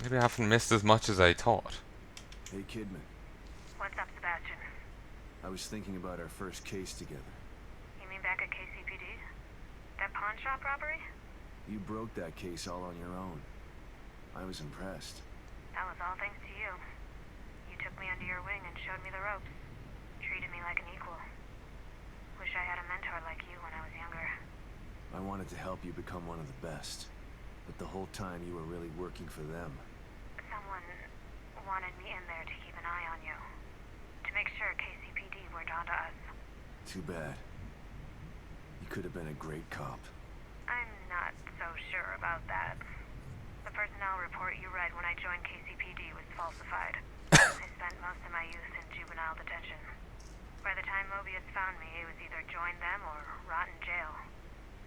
Maybe I haven't missed as much as I thought. Hey, Kidman. What's up, Sebastian? I was thinking about our first case together. You mean back at KCPD? That pawn shop robbery? You broke that case all on your own. I was impressed. That was all thanks to you. You took me under your wing and showed me the ropes. Treated me like an equal. Wish I had a mentor like you when I was younger. I wanted to help you become one of the best. But the whole time you were really working for them. Someone wanted me in there to keep an eye on you. To make sure KCPD weren't onto us. Too bad. You could have been a great cop. I'm not so sure about that. The personnel report you read when I joined KCPD was falsified. I spent most of my youth in juvenile detention. By the time Mobius found me, it was either join them or rot in jail.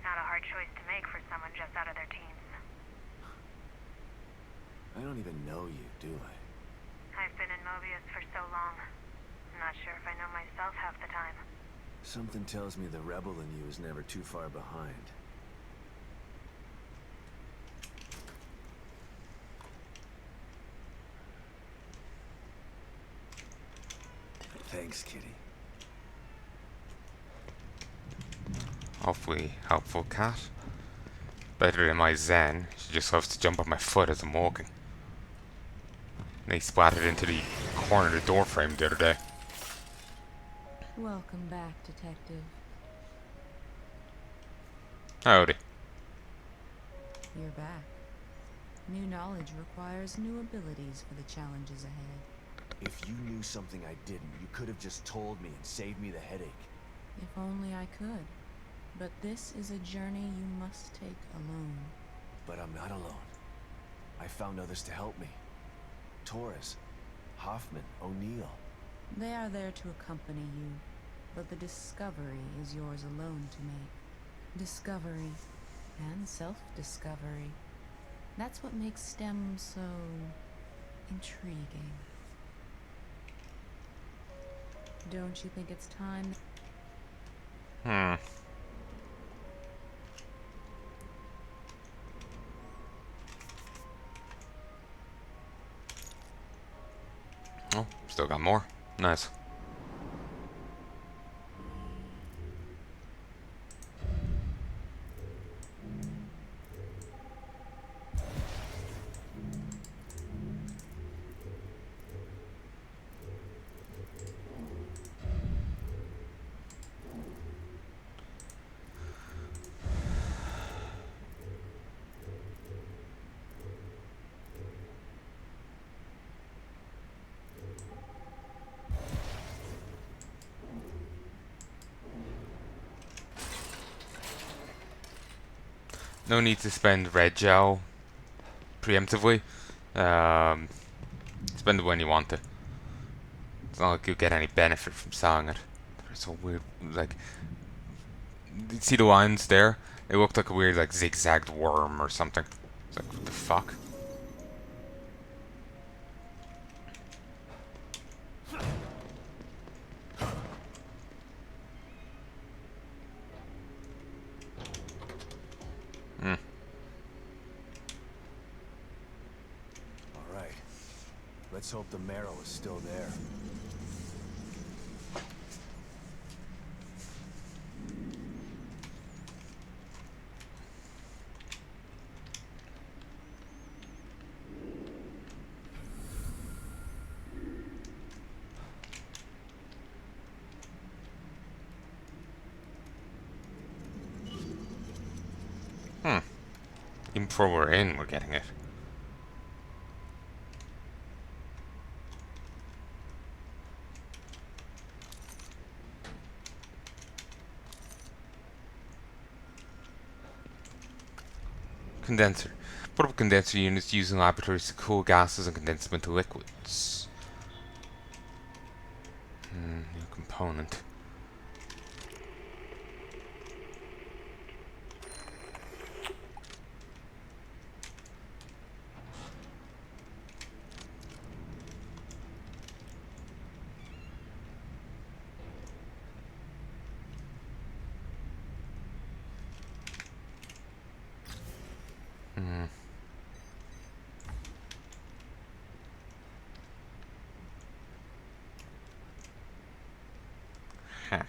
Not a hard choice to make for someone just out of their teens. I don't even know you, do I? I've been in Mobius for so long. I'm not sure if I know myself half the time. Something tells me the rebel in you is never too far behind. Thanks, Kitty. Hopefully helpful cat. Better than my Zen. She just loves to jump on my foot as I'm walking. And he splattered into the corner of the door frame the other day. Welcome back, Detective. Howdy. You're back. New knowledge requires new abilities for the challenges ahead. If you knew something I didn't, you could have just told me and saved me the headache. If only I could. But this is a journey you must take alone. But I'm not alone. I found others to help me. Torres, Hoffman, O'Neill. They are there to accompany you, but the discovery is yours alone to make. Discovery and self-discovery. That's what makes STEM so intriguing. Don't you think it's time? Oh, still got more. Nice. No need to spend red gel preemptively. Spend it when you want to. It's not like you get any benefit from selling it. It's so weird. Like, you see the lines there? It looked like a weird, like, zigzagged worm or something. It's like, what the fuck? All right. Let's hope the Marrow is still there. Even before we're in, we're getting it. Condenser. Portable condenser units used in laboratories to cool gases and condense them into liquids. New component. Hmm. Huh.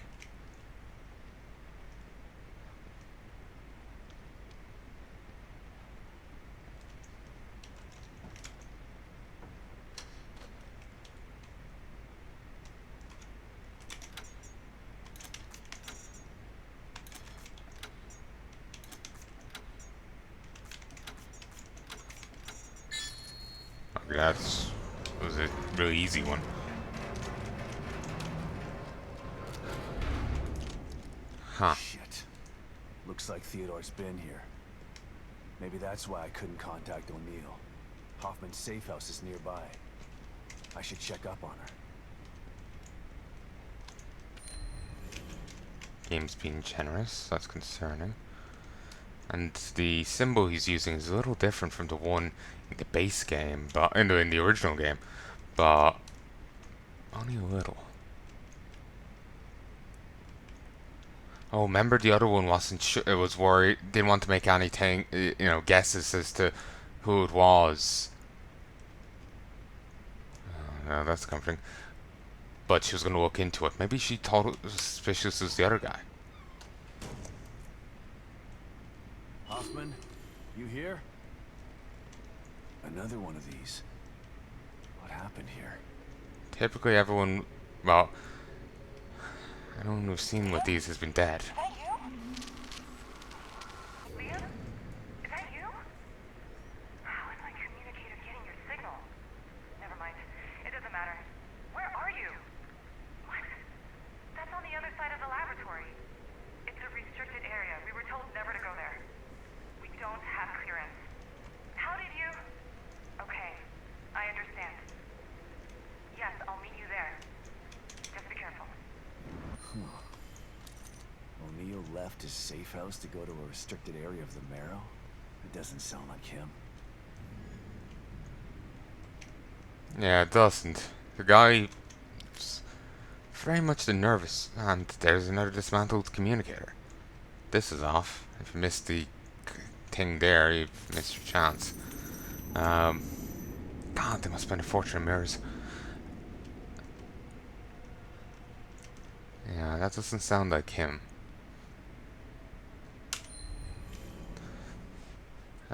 Okay, that was a really easy one. Huh. Shit. Looks like Theodore's been here. Maybe that's why I couldn't contact O'Neill. Hoffman's safe house is nearby. I should check up on her. Game's being generous. That's concerning. And the symbol he's using is a little different from the one in the base game, but in the original game, but only a little. Oh, remember the other one wasn't sure. It was worried, didn't want to make anything, guesses as to who it was. No, that's comforting. But she was going to look into it. Maybe she thought it was suspicious as the other guy. Hoffman, you here? Another one of these. What happened here? Typically, everyone, well, anyone who's seen with these has been dead. Is that you? Liam? Is that you? How is my communicator getting your signal? Never mind. It doesn't matter. Where are you? What? That's on the other side of the laboratory. It's a restricted area. We were told never to go there. We don't have clearance. How did you... Okay, I understand. Yes, I'll meet you there. Just be careful. O'Neill left his safe house to go to a restricted area of the Marrow? It doesn't sound like him. Yeah, it doesn't. The guy was very much the nervous, and there's another dismantled communicator. This is off. If you missed the thing there, you've missed your chance. God, they must spend a fortune in mirrors. Yeah, that doesn't sound like him.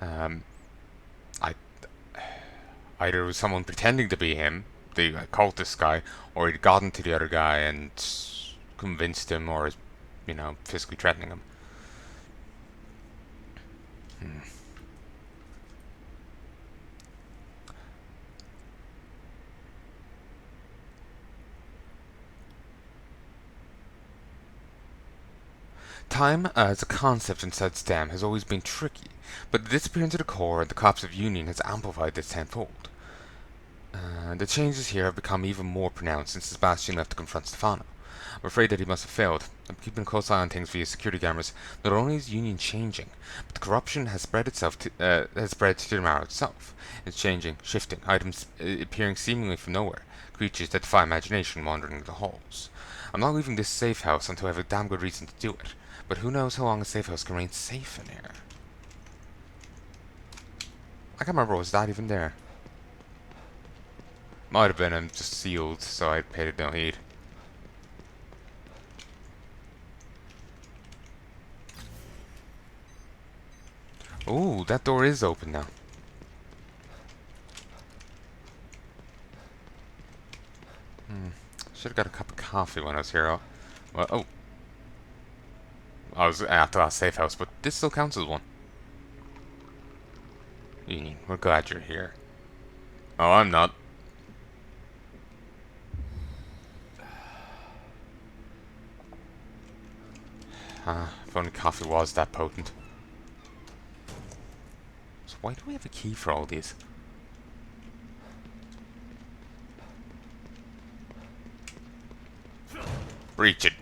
I either it was someone pretending to be him, the cultist guy, or he'd gotten to the other guy and convinced him, or is, physically threatening him. Time as a concept inside STEM has always been tricky, but the disappearance of the core and the collapse of Union has amplified this tenfold. The changes here have become even more pronounced since Sebastian left to confront Stefano. I'm afraid that he must have failed. I'm keeping a close eye on things via security cameras. Not only is Union changing, but the corruption has spread to the Marrow itself. It's changing, shifting, items appearing seemingly from nowhere, creatures that defy imagination wandering the halls. I'm not leaving this safe house until I have a damn good reason to do it. But who knows how long a safe house can remain safe in here? I can't remember, was that even there? Might have been, and just sealed, so I paid it no heed. Ooh, that door is open now. Should have got a cup of coffee when I was here. Well, oh. I was at the last safe house, but this still counts as one. Union, we're glad you're here. Oh, I'm not. If only coffee was that potent. So why do we have a key for all these? Reach it.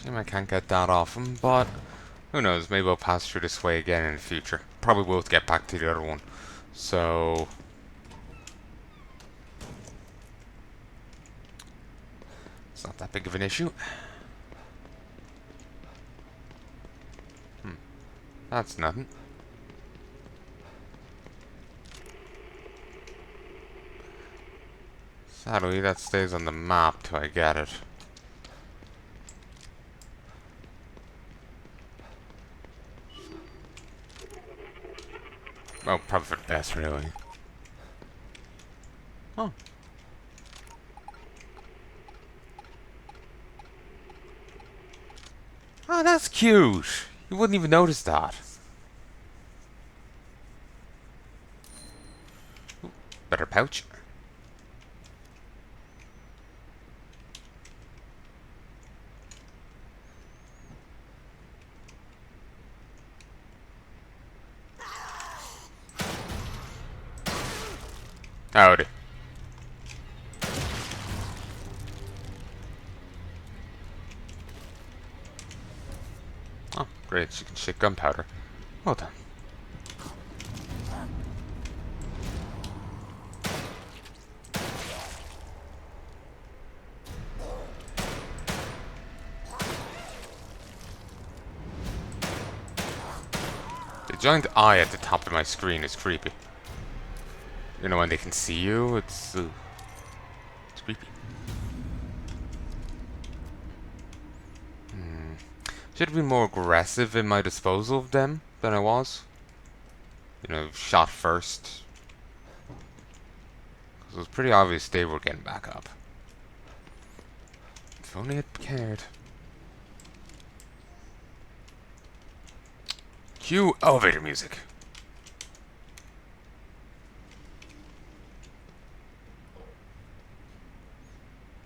Shame I can't get that off him, but who knows? Maybe we'll pass through this way again in the future. Probably will get back to the other one. So it's not that big of an issue. That's nothing. Sadly, that stays on the map till I get it. Well, probably for the best, really. Oh. Oh, that's cute. You wouldn't even notice that. Ooh, better pouch. Howdy. Oh, great. She can shake gunpowder. Well done. The giant eye at the top of my screen is creepy. You know, when they can see you, it's creepy. Should have been more aggressive in my disposal of them than I was. You know, shot first. Because it was pretty obvious they were getting back up. If only it cared. Cue elevator music.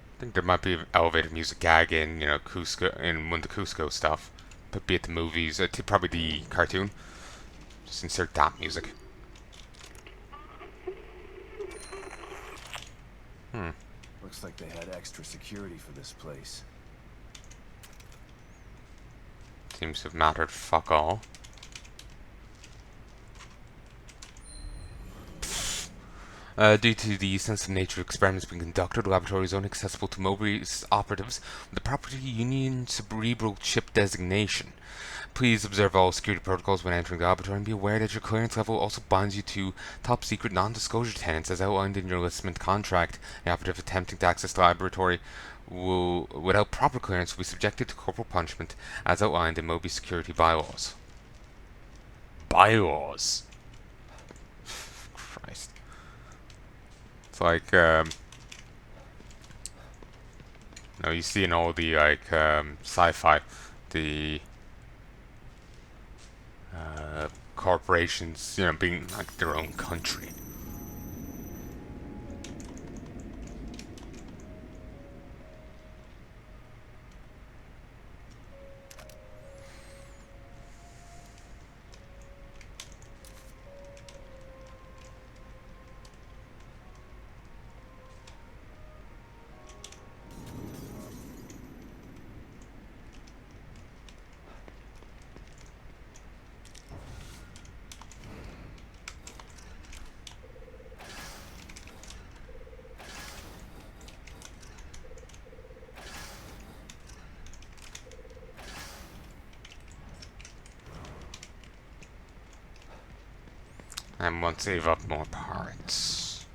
I think there might be elevator music gag in, you know, Cusco, in one of the Cusco stuff. But be it the movies, probably the cartoon. Just insert that music. Looks like they had extra security for this place. Seems to have mattered fuck all. Due to the sensitive nature of experiments being conducted, the laboratory is only accessible to Mobius operatives with the Property Union Cerebral Chip designation. Please observe all security protocols when entering the laboratory and be aware that your clearance level also binds you to top secret non-disclosure tenets as outlined in your enlistment contract. The operative attempting to access the laboratory will, without proper clearance, will be subjected to corporal punishment as outlined in Mobius security bylaws. Bylaws? Christ. It's like, you see in all the, like, sci-fi, the corporations, being like their own country. And want to save up more parts.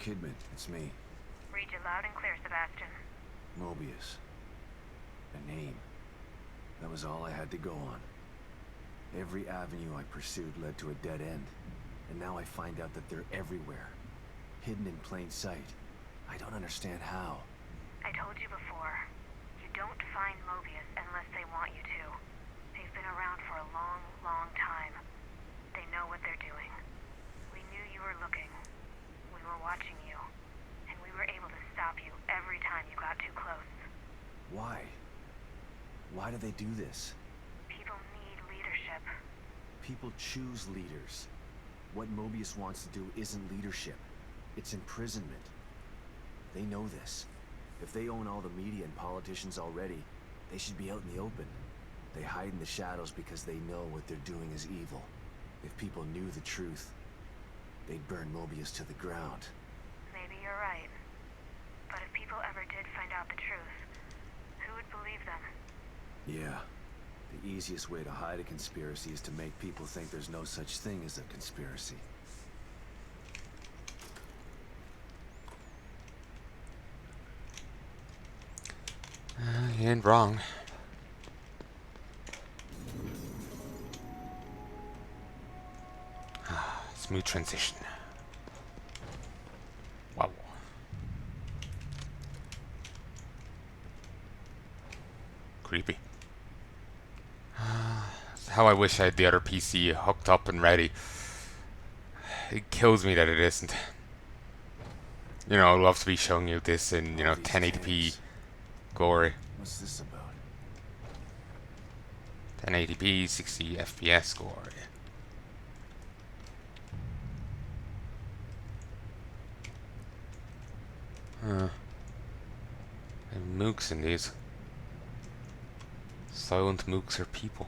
Kidman, it's me. Read you loud and clear, Sebastian. Mobius. A name. That was all I had to go on. Every avenue I pursued led to a dead end. And now I find out that they're everywhere. Hidden in plain sight. I don't understand how. I told you before. You don't find Mobius unless they want you to. They've been around for a long, long time. They know what they're doing. We knew you were looking. We were watching you. And we were able to stop you every time you got too close. Why? Why do they do this? People need leadership. People choose leaders. What Mobius wants to do isn't leadership. It's imprisonment. They know this. If they own all the media and politicians already, they should be out in the open. They hide in the shadows because they know what they're doing is evil. If people knew the truth, they'd burn Mobius to the ground. Maybe you're right. But if people ever did find out the truth, who would believe them? Yeah. The easiest way to hide a conspiracy is to make people think there's no such thing as a conspiracy. You ain't wrong. Smooth transition. Wow. Creepy. How I wish I had the other PC hooked up and ready. It kills me that it isn't. You know, I'd love to be showing you this in, 1080p glory. What's this about? 1080p, 60 FPS glory. Huh. And mooks in these. Silent mooks are people.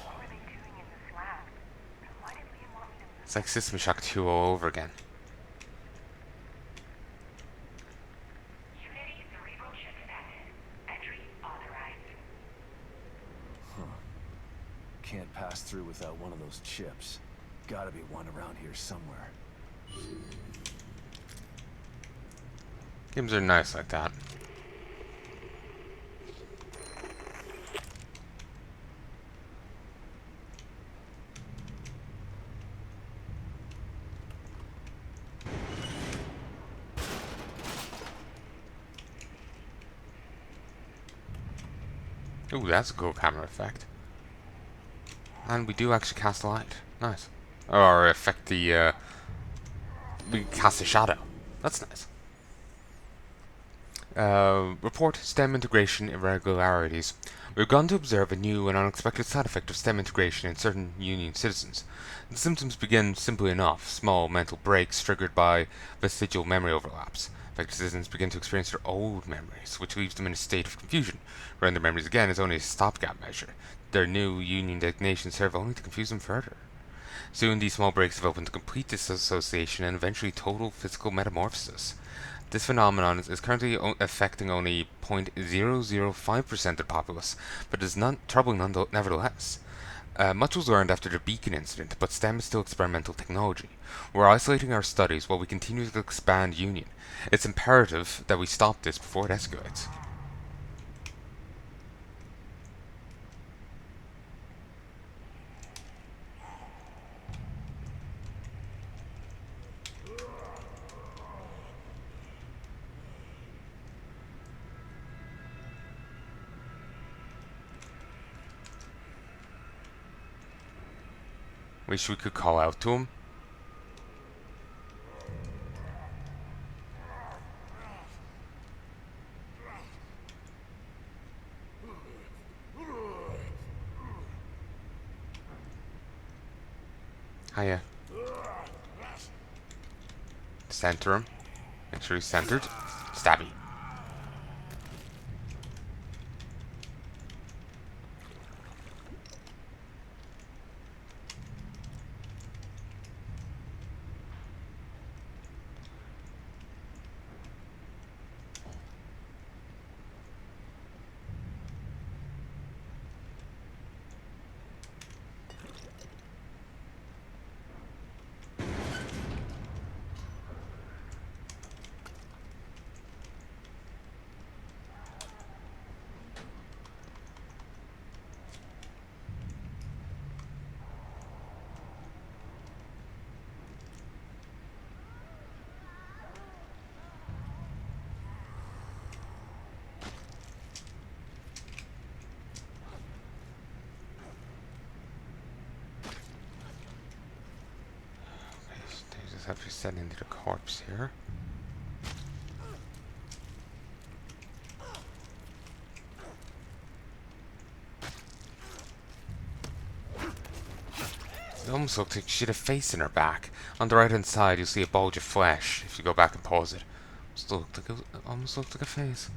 What were they doing in this lab? Why did Liam want me to move? It's like System Shock 2 all over again. Unity cerebral chip added. Entry authorized. Huh. Can't pass through without one of those chips. Gotta be one around here somewhere. Games are nice like that. Ooh, that's a cool camera effect. And we do actually cast a light. Nice. Or affect the, we cast a shadow. That's nice. Report STEM integration irregularities. We've gone to observe a new and unexpected side effect of STEM integration in certain Union citizens. The symptoms begin simply enough, small mental breaks triggered by vestigial memory overlaps. Affected citizens begin to experience their old memories, which leaves them in a state of confusion. Wherein their memories again is only a stopgap measure. Their new Union designations serve only to confuse them further. Soon these small breaks have opened to complete disassociation and eventually total physical metamorphosis. This phenomenon is currently affecting only 0.005% of the populace, but is not troubling nevertheless. Much was learned after the Beacon incident, but STEM is still experimental technology. We're isolating our studies while we continue to expand Union. It's imperative that we stop this before it escalates. Wish we could call out to him. Heya. Center him. Make sure he's centered. Stabby. Descend into the corpse here. It almost looks like she had a face in her back. On the right hand side, you'll see a bulge of flesh if you go back and pause it. Still looked like almost looked like a face.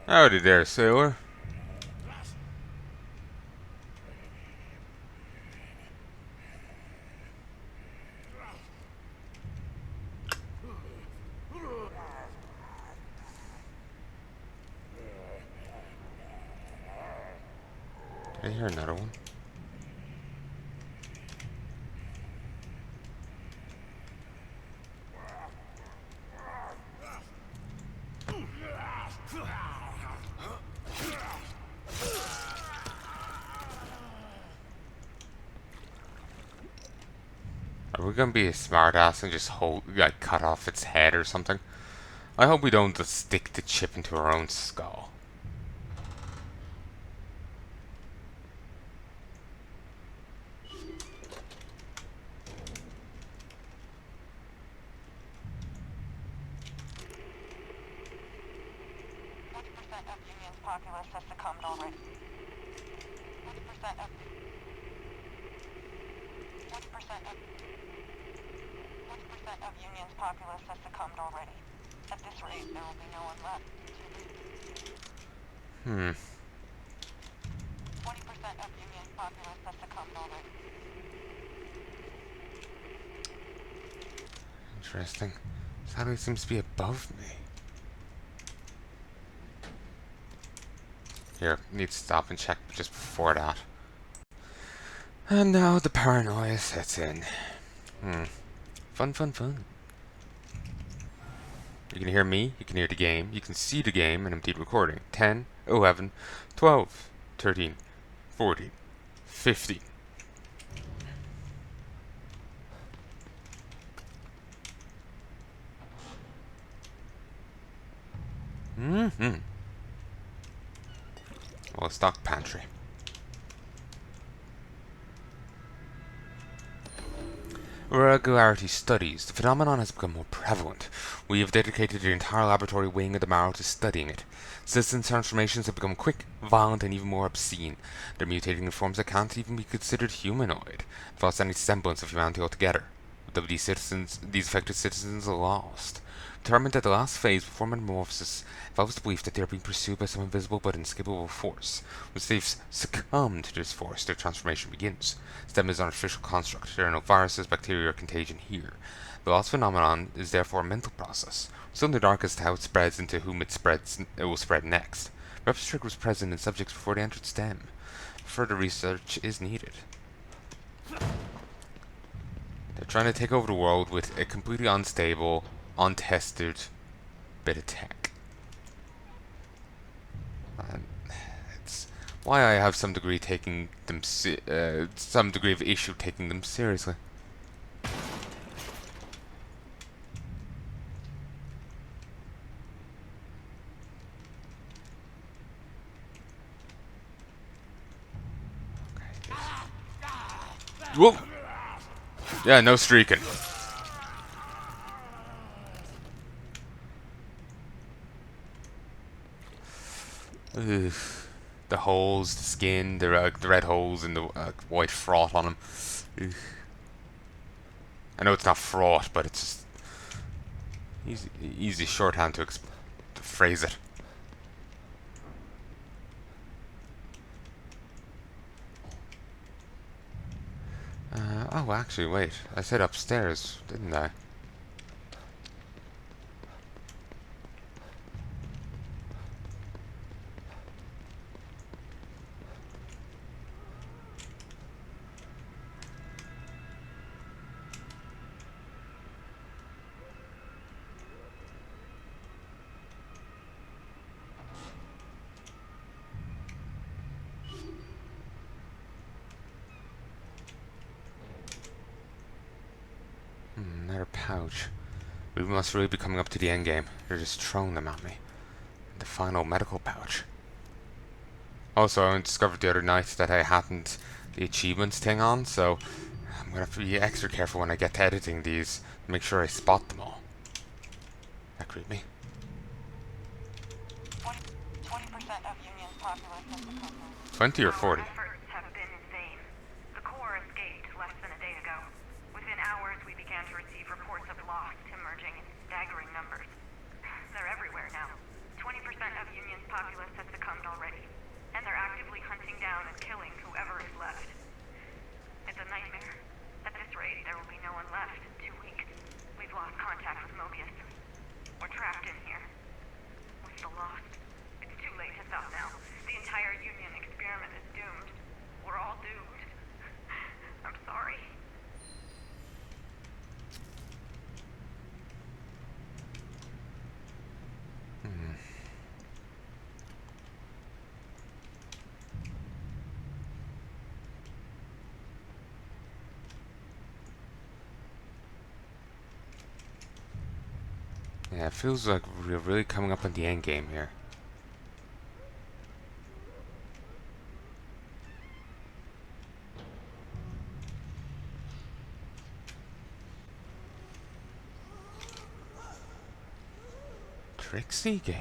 Howdy there, sailor. Did I hear another one? Are we gonna be a smartass and just like, cut off its head or something? I hope we don't just stick the chip into our own skull. Populace has succumbed already. 40% of 40% of Union's populace has succumbed already. At this rate, there will be no one left. 40% of Union's populace has succumbed already. Interesting. Sadly, it seems to be above me. Here, need to stop and check just before that. And now the paranoia sets in. Fun, fun, fun. You can hear me, you can hear the game, you can see the game, and indeed recording. 10, 11, 12, 13, 14, 15. Well, stock pantry. Regularity studies. The phenomenon has become more prevalent. We have dedicated the entire laboratory wing of the Marrow to studying it. Citizen transformations have become quick, violent, and even more obscene. They're mutating in forms that can't even be considered humanoid, have lost any semblance of humanity altogether. These affected citizens are lost. Determined that the last phase before metamorphosis involves the belief that they are being pursued by some invisible but inescapable force. Once they've succumbed to this force, their transformation begins. STEM is an artificial construct. There are no viruses, bacteria, or contagion here. The lost phenomenon is therefore a mental process. We're still in the dark as to how it spreads and to whom it will spread next. Perhaps the trick was present in subjects before they entered STEM. Further research is needed. They're trying to take over the world with a completely unstable, untested bit of tech. And it's why I have some degree taking them some degree of issue taking them seriously. Whoa! Yeah, no streaking. Ugh. The holes, the skin, the red holes, and the white froth on them. Ugh. I know it's not froth, but it's just easy shorthand to phrase it. Oh, actually, wait. I said upstairs, didn't I? pouch. We must really be coming up to the end game. They're just throwing them at me. The final medical pouch. Also, I discovered the other night that I hadn't the achievements thing on, so I'm gonna have to be extra careful when I get to editing these to make sure I spot them all. That creeped me. 20% of Union's populace has become 20 or 40? Our efforts have been in vain. The core escaped less than a day ago. Within hours, we began to receive reports of lost emerging in staggering numbers. They're everywhere now. 20% of Union's populace has succumbed already, and they're actively hunting down and killing whoever is left. It's a nightmare. At this rate, there will be no one left in 2 weeks. We've lost contact with Mobius. We're trapped in here. We're still lost. It's too late to stop now. The entire Union experiment is doomed. We're all doomed. I'm sorry. Yeah, it feels like we're really coming up on the end game here. Trixie game.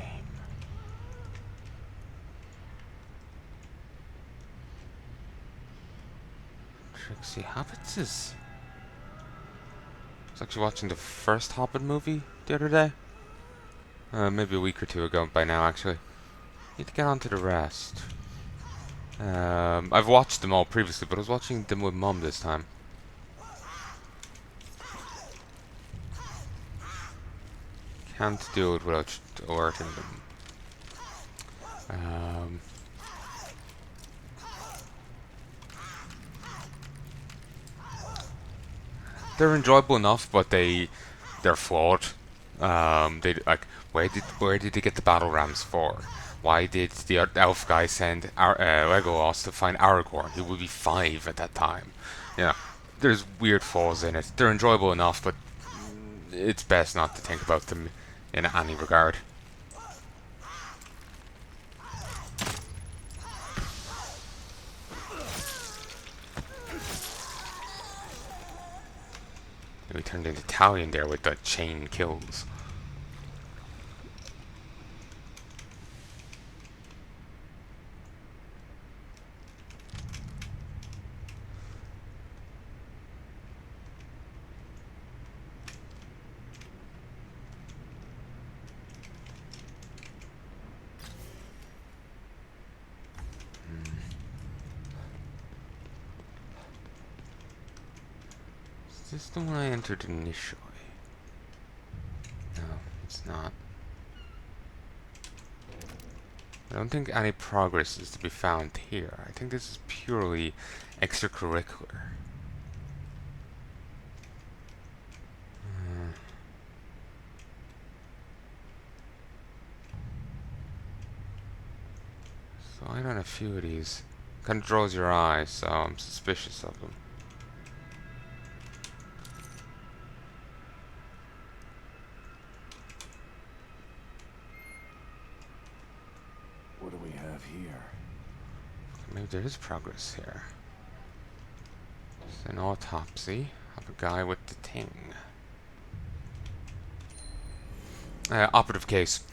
Trixie Hobbits is... I was actually watching the first Hobbit movie the other day. Maybe a week or two ago by now, actually. Need to get on to the rest. I've watched them all previously, but I was watching them with Mum this time. Can't do it without alerting them. They're enjoyable enough, but they're flawed. They like where did they get the battle rams for? Why did the elf guy send Legolas to find Aragorn? He would be 5 at that time. You know, there's weird flaws in it. They're enjoyable enough, but it's best not to think about them in any regard. We turned into Italian there with the chain kills. Is this the one I entered initially? No, it's not. I don't think any progress is to be found here. I think this is purely extracurricular. So I done a few of these. Kind of draws your eye, so I'm suspicious of them. What do we have here? Maybe there is progress here. It's an autopsy of a guy with the ting. Operative case.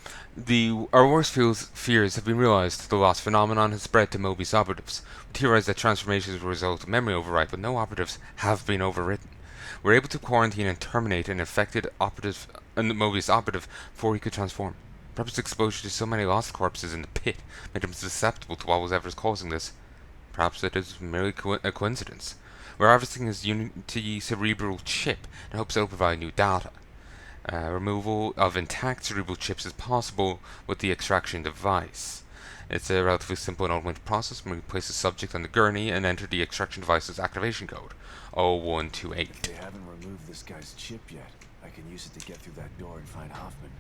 Our worst fears have been realized. The lost phenomenon has spread to Mobius operatives. We theorize that transformations will result in memory override, but no operatives have been overwritten. We're able to quarantine and terminate an infected Mobius operative before he could transform. Perhaps exposure to so many lost corpses in the pit made him susceptible to what was ever causing this. Perhaps it is merely a coincidence. We're harvesting his Unity cerebral chip in hopes it will provide new data. Removal of intact cerebral chips is possible with the extraction device. It's a relatively simple and automated process. We place the subject on the gurney and enter the extraction device's activation code, 0128. If they haven't removed this guy's chip yet, I can use it to get through that door and find Hoffman.